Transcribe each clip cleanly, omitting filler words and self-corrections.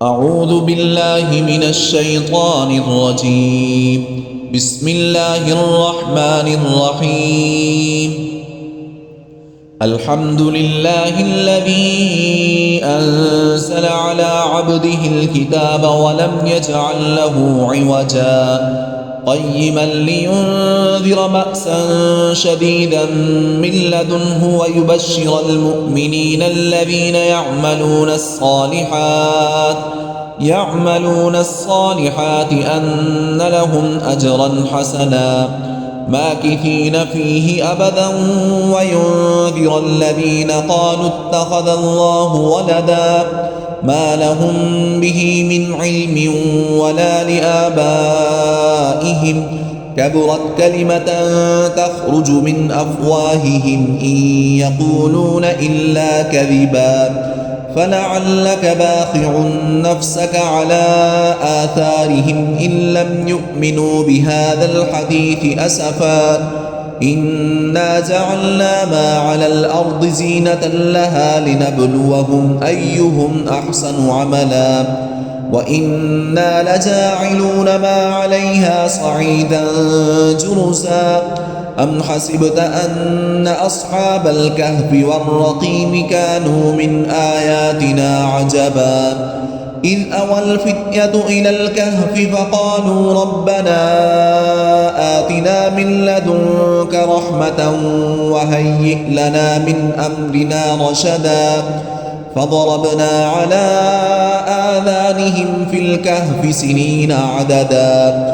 أعوذ بالله من الشيطان الرجيم. بسم الله الرحمن الرحيم. الحمد لله الذي أنزل على عبده الكتاب ولم يجعل له عوجا قيما لينذر بأسا شديدا من لدنه ويبشر المؤمنين الذين يعملون الصالحات أن لهم أجرا حسنا ماكثين فيه أبدا وينذر الذين قالوا اتخذ الله ولدا ما لهم به من علم ولا لآبائهم كبرت كلمة تخرج من أفواههم إن يقولون إلا كذبا فلعلك باخع نفسك على آثارهم إن لم يؤمنوا بهذا الحديث أسفا إنا جعلنا ما على الأرض زينة لها لنبلوهم أيهم أحسن عملا وإنا لجاعلون ما عليها صعيدا جرزا أم حسبت أن أصحاب الكهف والرقيم كانوا من آياتنا عجبا إذ أوى الفتية إلى الكهف فقالوا ربنا آتنا من لدنك رحمة وهيئ لنا من أمرنا رشدا فضربنا على آذانهم في الكهف سنين عددا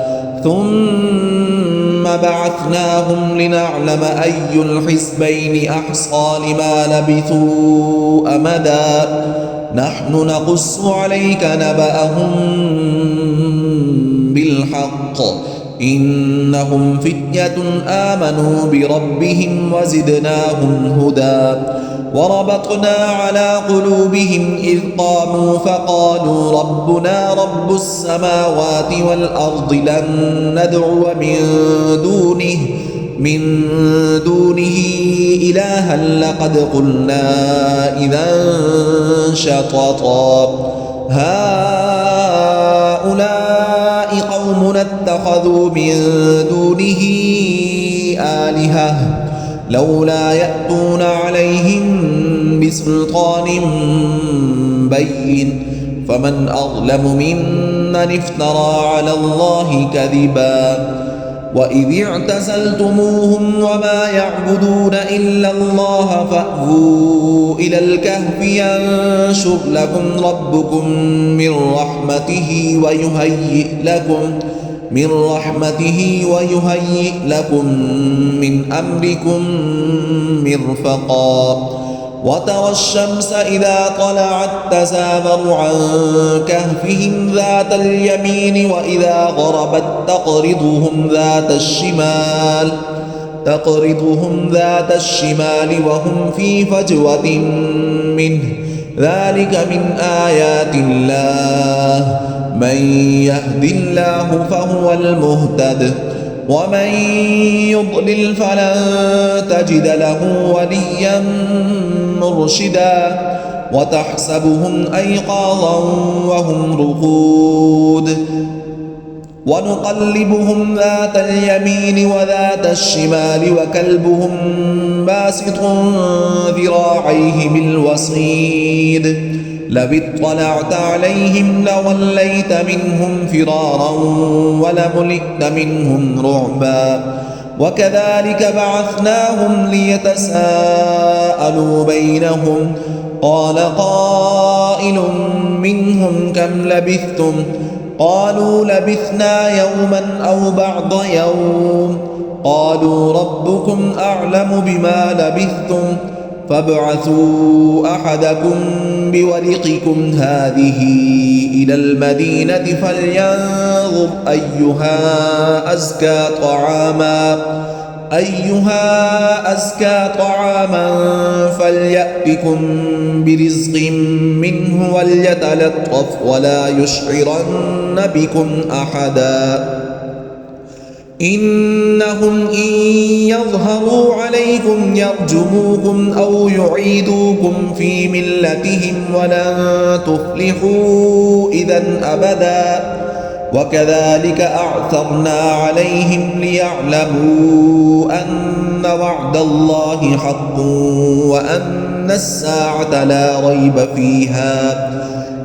ثم بعثناهم لنعلم أي الحزبين أحصى لما لبثوا أمدا نحن نقص عليك نبأهم بالحق إنهم فتية آمنوا بربهم وزدناهم هدى وربطنا على قلوبهم إذ قاموا فقالوا ربنا رب السماوات والأرض لن ندعو من دونه إلها لقد قلنا إذا شططا هؤلاء قومنا اتخذوا من دونه آلهة لولا يأتون عليهم بسلطان بين فمن أظلم ممن افترى على الله كذبا وإذ اعتزلتموهم وما يعبدون إلا الله فأووا إلى الكهف ينشر لكم ربكم من رحمته ويهيئ لكم من أمركم مرفقا وترى الشمس إذا طلعت تزاور عن كهفهم ذات اليمين وإذا غربت تقرضهم ذات الشمال وهم في فجوة منه ذلك من آيات الله من يهد الله فهو المهتد ومن يضلل فلن تجد له وليا مرشدا وتحسبهم أيقاظا وهم رقود ونقلبهم ذات اليمين وذات الشمال وكلبهم باسط ذراعيه بالوصيد لو اطلعت عليهم لوليت منهم فرارا ولملئت منهم رعبا وكذلك بعثناهم ليتساءلوا بينهم قال قائل منهم كم لبثتم قالوا لبثنا يوما أو بعض يوم قالوا ربكم أعلم بما لبثتم فابعثوا أحدكم بورقكم هذه إلى المدينة فلينظر أيها أزكى طعاما فليأتكم برزق منه وليتلطف ولا يشعرن بكم أحدا إنهم إن يظهروا عليكم يرجموكم أو يعيدوكم في ملتهم ولن تفلحوا إذا أبدا وكذلك أعثرنا عليهم ليعلموا أن وعد الله حق وأن الساعة لا ريب فيها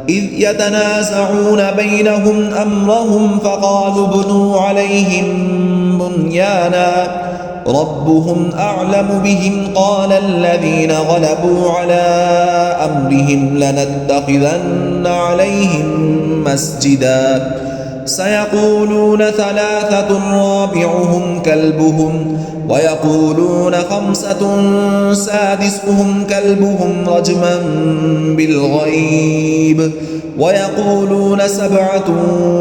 إذ يتنازعون بينهم أمرهم فقالوا ابنوا عليهم بنيانا ربهم أعلم بهم قال الذين غلبوا على أمرهم لنتخذن عليهم مسجدا سيقولون ثلاثة رابعهم كلبهم ويقولون خمسة سادسهم كلبهم رجما بالغيب ويقولون سبعة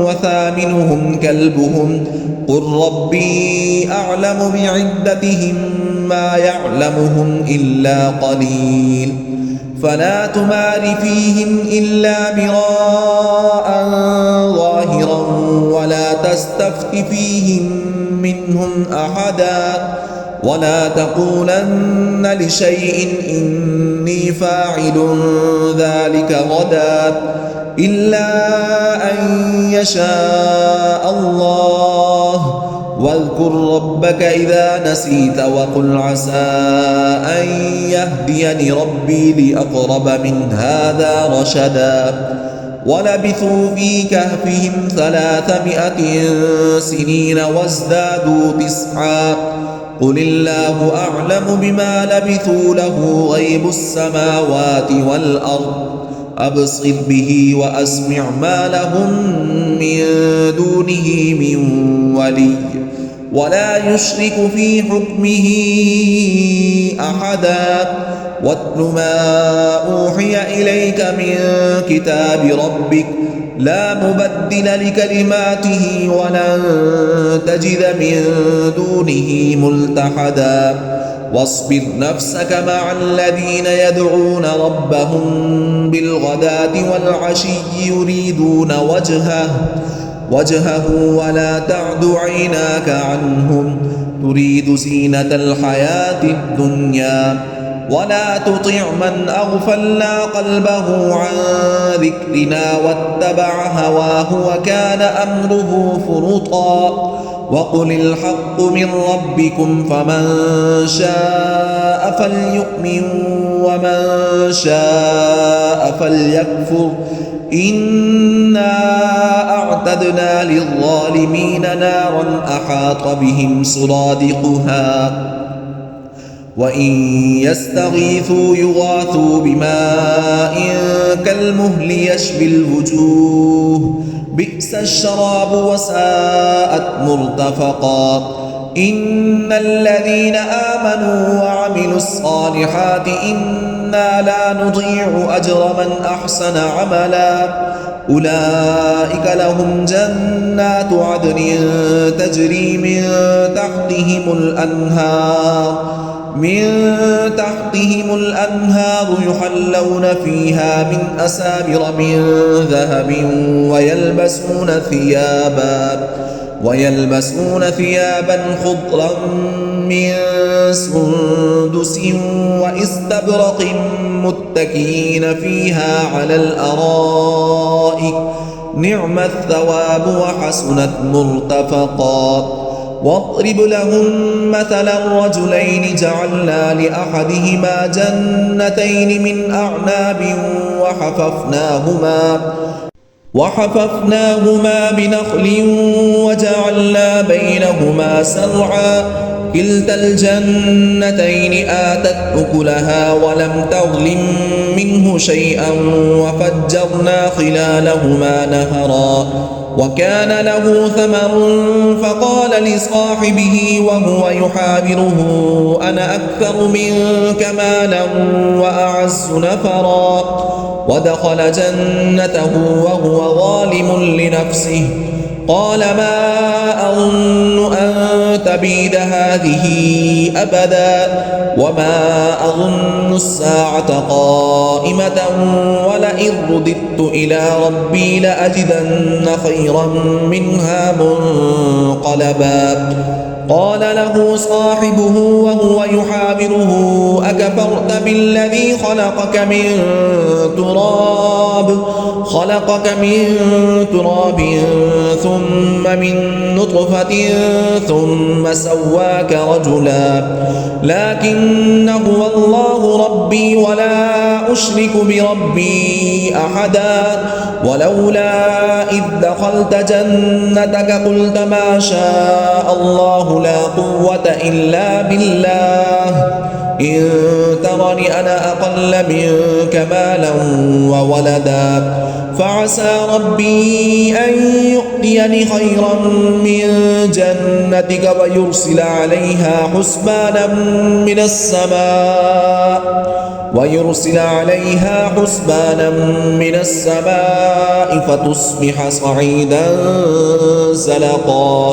وثامنهم كلبهم قل ربي أعلم بعدتهم ما يعلمهم إلا قليل فلا تمار فيهم إلا مراء ظاهرا ولا تستفت فيهم منهم أحدا ولا تقولن لشيء إني فاعل ذلك غدا إلا أن يشاء الله واذكر ربك إذا نسيت وقل عسى أن يهديني ربي لأقرب من هذا رشدا ولبثوا في كهفهم 300 سنين وازدادوا 9 قل الله أعلم بما لبثوا له غيب السماوات والأرض أبصر به وأسمع ما لهم من دونه من ولي ولا يشرك في حكمه أحدا واتل ما أوحي إليك من كتاب ربك لا مبدل لكلماته ولن تجد من دونه ملتحدا واصبر نفسك مع الذين يدعون ربهم بالغداة والعشي يريدون وجهه ولا تعد عيناك عنهم تريد زينة الحياة الدنيا ولا تطع من أغفلنا قلبه عن ذكرنا واتبع هواه وكان أمره فرطا وقل الحق من ربكم فمن شاء فليؤمن ومن شاء فليكفر إنا أعتدنا للظالمين نارا أحاط بهم سرادقها وإن يستغيثوا يغاثوا بماء كالمهل يشفي الوجوه بئس الشراب وساءت مرتفقا إن الذين آمنوا وعملوا الصالحات إنا لا نضيع أجر من أحسن عملا أولئك لهم جنات عدن تجري من تحتهم الأنهار يحلون فيها من أسابر من ذهب ويلبسون ثيابا خضرا من سندس واستبرق متكئين فيها على الأرائك نعم الثواب وحسنت مرتفقا واضرب لهم مثلا رجلين جعلنا لأحدهما جنتين من أعناب وحففناهما بنخل وجعلنا بينهما زرعا كلتا الجنتين آتت أكلها ولم تظلم منه شيئا وفجرنا خلالهما نهرا وكان له ثمر فقال لصاحبه وهو يحاوره أنا أكثر منك مالا وأعز نفرا ودخل جنته وهو ظالم لنفسه قال ما أظن أن تبيد هذه أبدا وما أظن الساعة قائمة ولئن رددت إلى ربي لأجدن خيرا منها منقلبا قال له صاحبه وهو يحاوره أكفرت بالذي خلقك من تراب ثم من نطفة ثم سواك رجلا لكن هو الله ربي ولا أشرك بربي أحدا ولولا إذ دخلت جنتك قلت ما شاء الله لا قوة إلا بالله إن ترني أنا أقل منك مالا وولدا فعسى ربي أن يؤتيني خيرا من جنتك ويرسل عليها حسبانا من السماء فتصبح صعيدا زلقا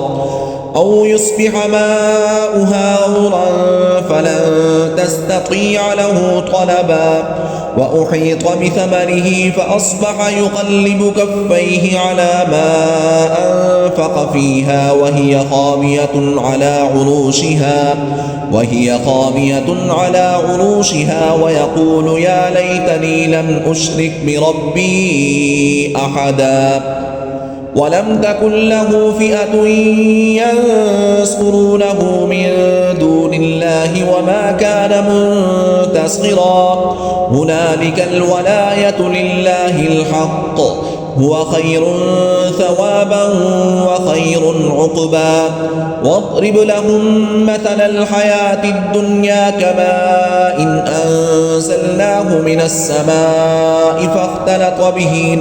أو يصبح ماؤها غورا فلن تستطيع له طلبا وأحيط بثمره فأصبح يقلب كفيه على ما أنفق فيها وهي خاوية على عروشها ويقول يا ليتني لم أشرك بربي أحدا ولم تكن له فئة ينصرونه من دون الله وما كان منتصرا هنالك الولاية لله الحق هو خير ثوابا وخير عقبا واضرب لهم مثل الحياة الدنيا كماء أنزلناه من السماء فاختلط به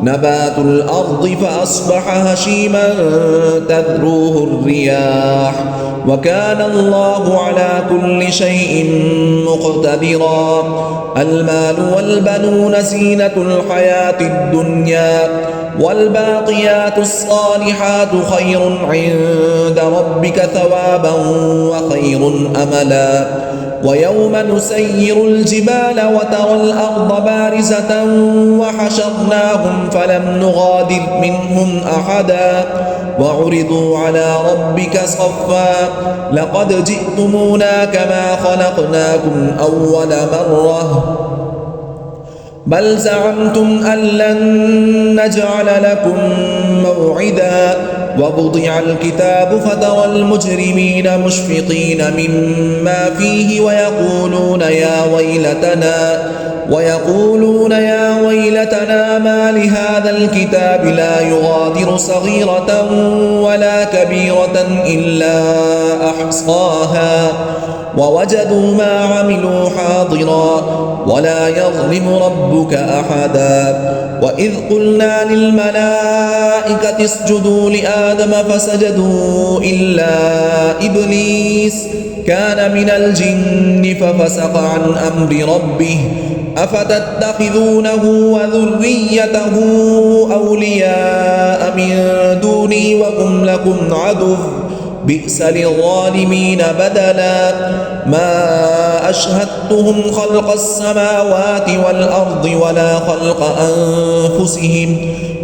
نبات الأرض فأصبح هشيما تذروه الرياح وكان الله على كل شيء مقتدرا المال والبنون زينة الحياة الدنيا والباقيات الصالحات خير عند ربك ثوابا وخير أملا ويوم نسير الجبال وترى الأرض بارزة وحشرناهم فلم نغادر منهم أحدا وعرضوا على ربك صفا لقد جئتمونا كما خلقناكم أول مرة بل زعمتم أن لن نجعل لكم موعدا ووضع الكتاب فترى المجرمين مشفقين مما فيه ويقولون يا ويلتنا ما لهذا الكتاب لا يغادر صغيرة ولا كبيرة إلا أحصاها ووجدوا ما عملوا حاضرا ولا يظلم ربك أحدا وإذ قلنا للملائكة اسجدوا لآدم فسجدوا إلا إبليس كان من الجن ففسق عن أمر ربه أفتتخذونه وذريته أولياء من دوني وهم لكم عدو بئس للظالمين بدلا ما أشهدتهم خلق السماوات والأرض ولا خلق أنفسهم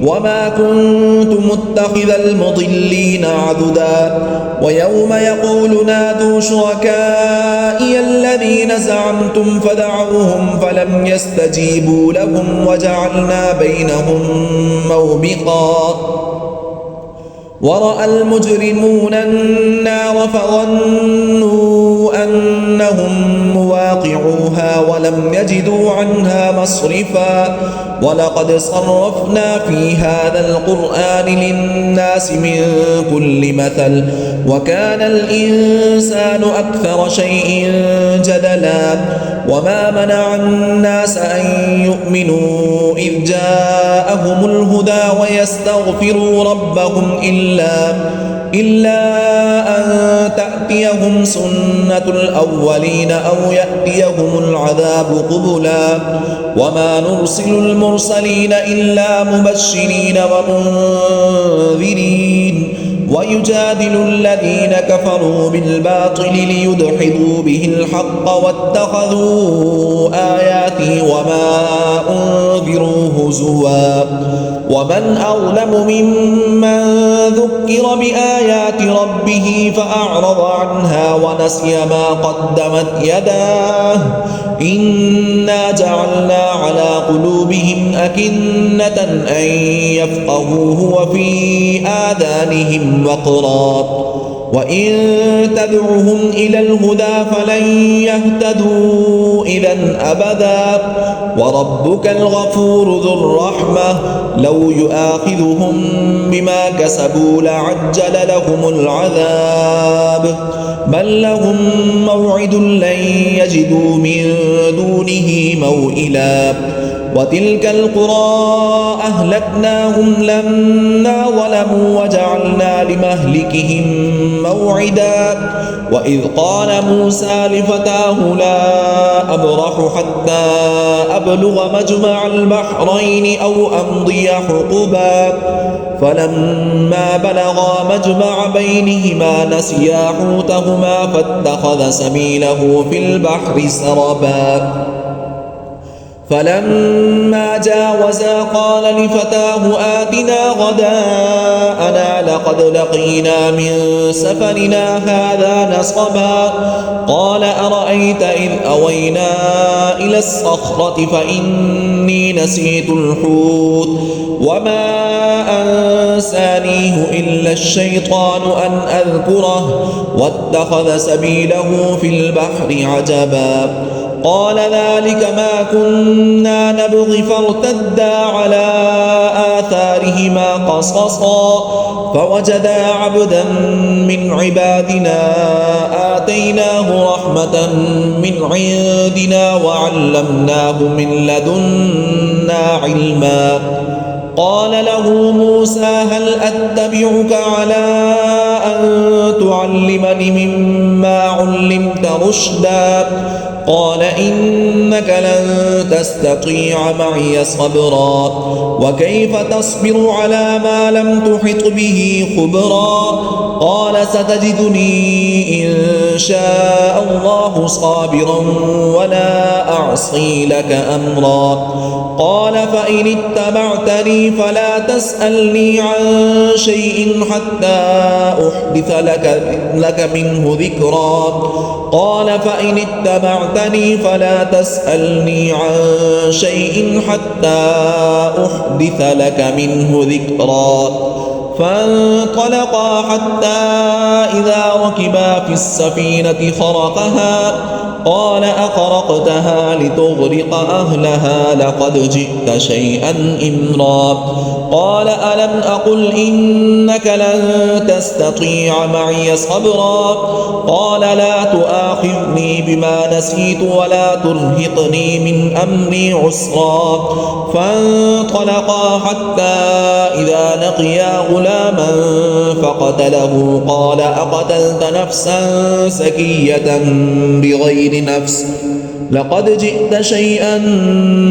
وما كنت متخذ المضلين عضدا ويوم يقول نادوا شركائي الذين زعمتم فدعوهم فلم يستجيبوا لهم وجعلنا بينهم موبقا ورأى المجرمون النار فظنوا أنهم مواقعوها ولم يجدوا عنها مصرفا ولقد صرفنا في هذا القرآن للناس من كل مثل وكان الإنسان أكثر شيء جدلا وما منع الناس أن يؤمنوا إذ جاءهم الهدى ويستغفروا ربهم إلا أن تأتيهم سنة الأولين أو يأتيهم العذاب قبلا وما نرسل المرسلين إلا مبشرين ومنذرين ويجادل الذين كفروا بالباطل ليدحضوا به الحق واتخذوا آياتي وما أنذروا هزوا ومن أظلم ممن ذكر بآيات ربه فأعرض عنها ونسي ما قدمت يداه إنا جعلنا على قلوبهم أكنة أن يفقهوه وفي آذانهم وقرا وإن تدعهم إلى الهدى فلن يهتدوا إذا أبدا وربك الغفور ذو الرحمة لو يؤاخذهم بما كسبوا لعجل لهم العذاب بل لهم موعد لن يجدوا من دونه موئلا وتلك القرى أهلكناهم لما ظلموا وجعلنا لمهلكهم موعدا وإذ قال موسى لفتاه لا أبرح حتى أبلغ مجمع البحرين أو أمضي حقبا فلما بلغا مجمع بينهما نسيا حوتهما فاتخذ سبيله في البحر سربا فلما جاوزا قال لفتاه آتنا غداءنا لقد لقينا من سفرنا هذا نصبا قال أرأيت إذ أوينا إلى الصخرة فإني نسيت الحوت وما أنسانيه إلا الشيطان أن أذكره واتخذ سبيله في البحر عجبا قال ذلك ما كنا نبغي فارتدا على آثارهما قصصا فوجدا عبدا من عبادنا آتيناه رحمة من عندنا وعلمناه من لدنا علما قال له موسى هل أتبعك على أن تعلمني مما علمت رشدا قال إنك لن تستطيع معي صبرا وكيف تصبر على ما لم تحط به خبرا قال ستجدني إن شاء الله صابرا ولا أعصي لك أمرا قال فإن اتبعتني فلا تسألني عن شيء حتى أحدث لك منه ذكرا قال فإن اتبعتني فلا تسألني عن شيء حتى أحدث لك منه ذكرا فانطلقا حتى إذا ركبا في السفينة خرقها قال أخرقتها لتغرق أهلها لقد جئت شيئا إمرا قال ألم أقل إنك لن تستطيع معي صبرا قال لا تؤاخذني بما نسيت ولا ترهقني من أمري عسرا فانطلقا حتى إذا لقيا غلاما فقتله قال أقتلت نفسا زكية بغير نفس لقد جئت شيئا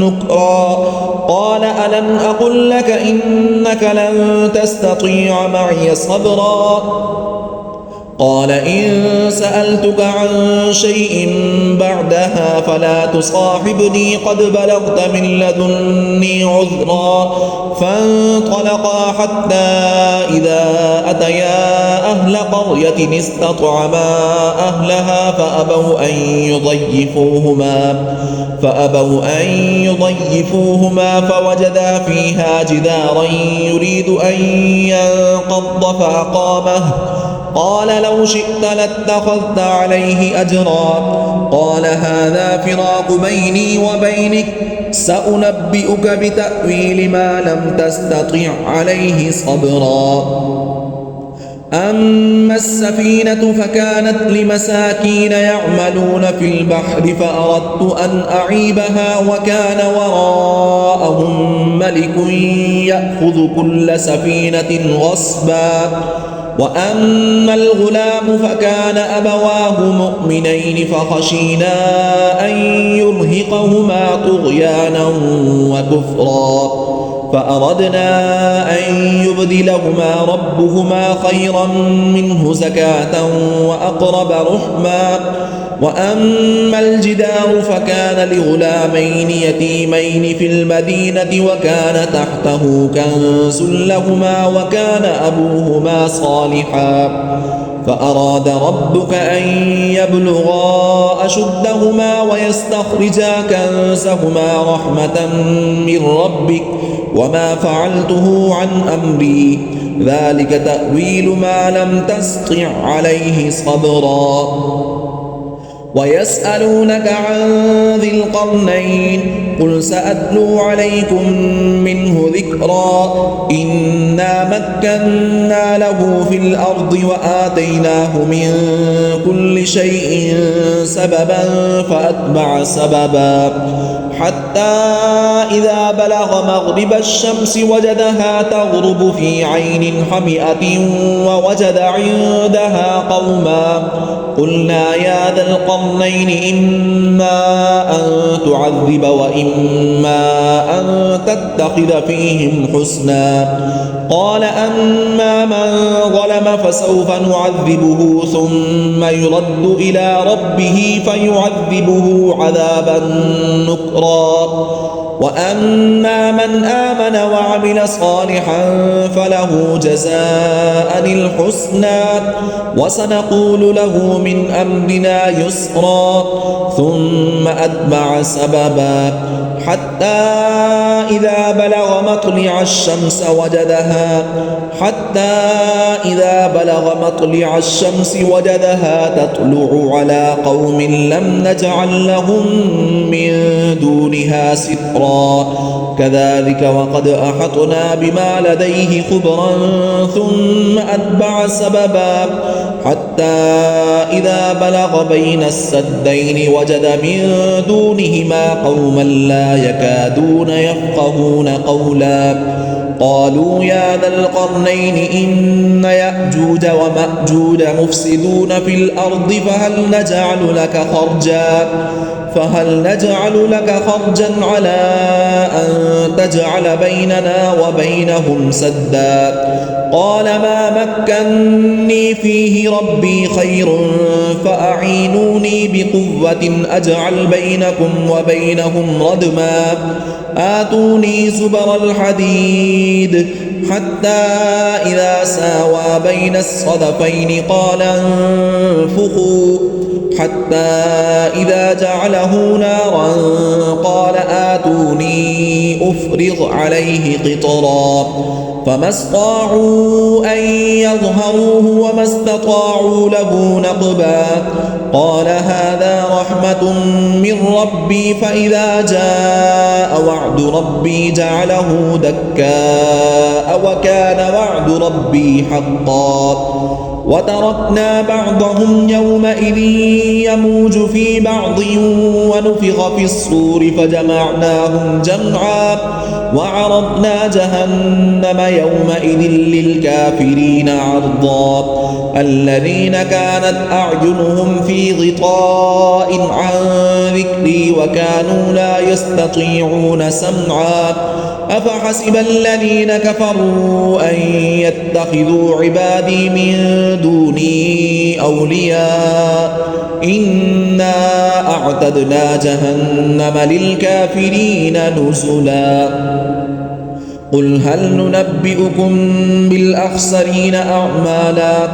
نكرا قال ألم أقل لك إنك لن تستطيع معي صبرا قال إن سألتك عن شيء بعدها فلا تصاحبني قد بلغت من لدني عذرا فانطلقا حتى إذا أتيا أهل قرية استطعما أهلها فأبوا أن يضيفوهما فوجدا فيها جدارا يريد أن ينقض فأقامه قال لو شئت لاتخذت عليه أجرا قال هذا فراق بيني وبينك سأنبئك بتأويل ما لم تستطع عليه صبرا أما السفينة فكانت لمساكين يعملون في البحر فأردت أن أعيبها وكان وراءهم ملك يأخذ كل سفينة غصبا وأما الغلام فكان أبواه مؤمنين فخشينا أن يرهقهما طغيانا وكفرا فأردنا أن يبدلهما ربهما خيرا منه زكاة وأقرب رحما وأما الجدار فكان لغلامين يتيمين في المدينة وكان تحته كنز لهما وكان أبوهما صالحا فأراد ربك أن يبلغا أشدهما ويستخرجا كنزهما رحمة من ربك وما فعلته عن أمري ذلك تأويل ما لم تسطع عليه صبرا ويسألونك عن ذي القرنين قل سأتلو عليكم منه ذكرا إنا مكنا له في الأرض وآتيناه من كل شيء سببا فأتبع سببا حتى إذا بلغ مغرب الشمس وجدها تغرب في عين حمئة ووجد عندها قوما قلنا يا ذا القرنين إما أن تعذب وإما أن تتخذ فيهم حسنا قال أما من ظلم فسوف نعذبه ثم يرد إلى ربه فيعذبه عذابا نكرا وأما من آمن وعمل صالحا فله جزاء الحسنى وسنقول له من أمرنا يسرا ثم أتبع سببا حتى إذا بلغ مطلع الشمس وجدها تطلع على قوم لم نجعل لهم من دونها سترا كذلك وقد أحطنا بما لديه خبرا ثم أتبع سببا حتى إذا بلغ بين السدين وجد من دونهما قوما لا يكادون يفقهون قولا قالوا يا ذا القرنين إن يأجوج ومأجوج مفسدون في الأرض فهل نجعل لك خرجا على أن تجعل بيننا وبينهم سدا قال ما مكني فيه ربي خير فأعينوني بقوة أجعل بينكم وبينهم ردما آتوني زبر الحديد حتى إذا ساوى بين الصدفين قال انفخوا حتى إذا جعله نارا قال آتوني أفرغ عليه قطرا فما استطاعوا أن يظهروه وما استطاعوا له نقبا قال هذا رحمة من ربي فإذا جاء وعد ربي جعله دكاء وكان وعد ربي حقا وتركنا بعضهم يومئذ يموج في بعض ونفخ في الصور فجمعناهم جمعا وعرضنا جهنم يومئذ للكافرين عرضا الذين كانت أعينهم في غطاء عن ذكري وكانوا لا يستطيعون سمعا أفحسب الذين كفروا أن يتخذوا عبادي من دوني أولياء إنا أعتدنا جهنم للكافرين نزلا قل هل ننبئكم بالأخسرين أعمالا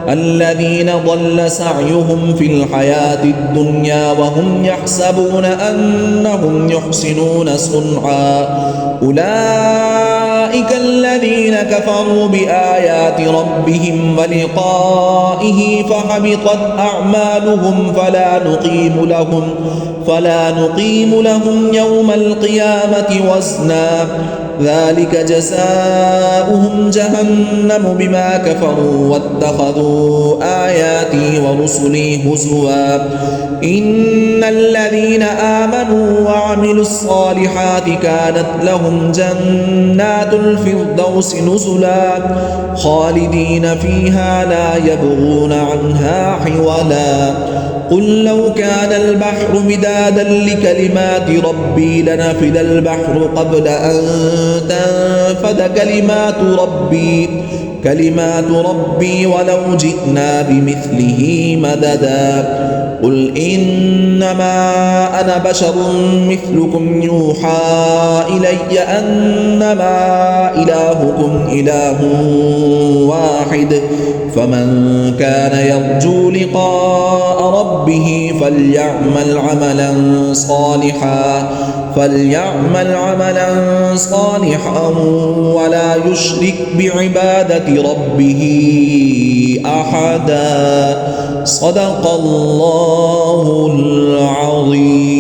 الذين ضل سعيهم في الحياة الدنيا وهم يحسبون أنهم يحسنون صنعا أولئك الذين كفروا بآيات ربهم ولقائه فحبطت أعمالهم فلا نقيم لهم يوم القيامة وزنا ذلك جزاؤهم جهنم بما كفروا واتخذوا آياتي ورسلي هزوا إن الذين آمنوا وعملوا الصالحات كانت لهم جنات الفردوس نزلا خالدين فيها لا يبغون عنها حولا قل لو كان البحر مدادا لكلمات ربي لنفد البحر قبل أن كلمات ربي ولو جئنا بمثله مددا قل إنما أنا بشر مثلكم يوحى إلي أنما إلهكم إله واحد فمن كان يرجو لقاء ربه فليعمل عملا صالحا ولا يشرك بعبادة ربه أحدا. صدق الله العظيم.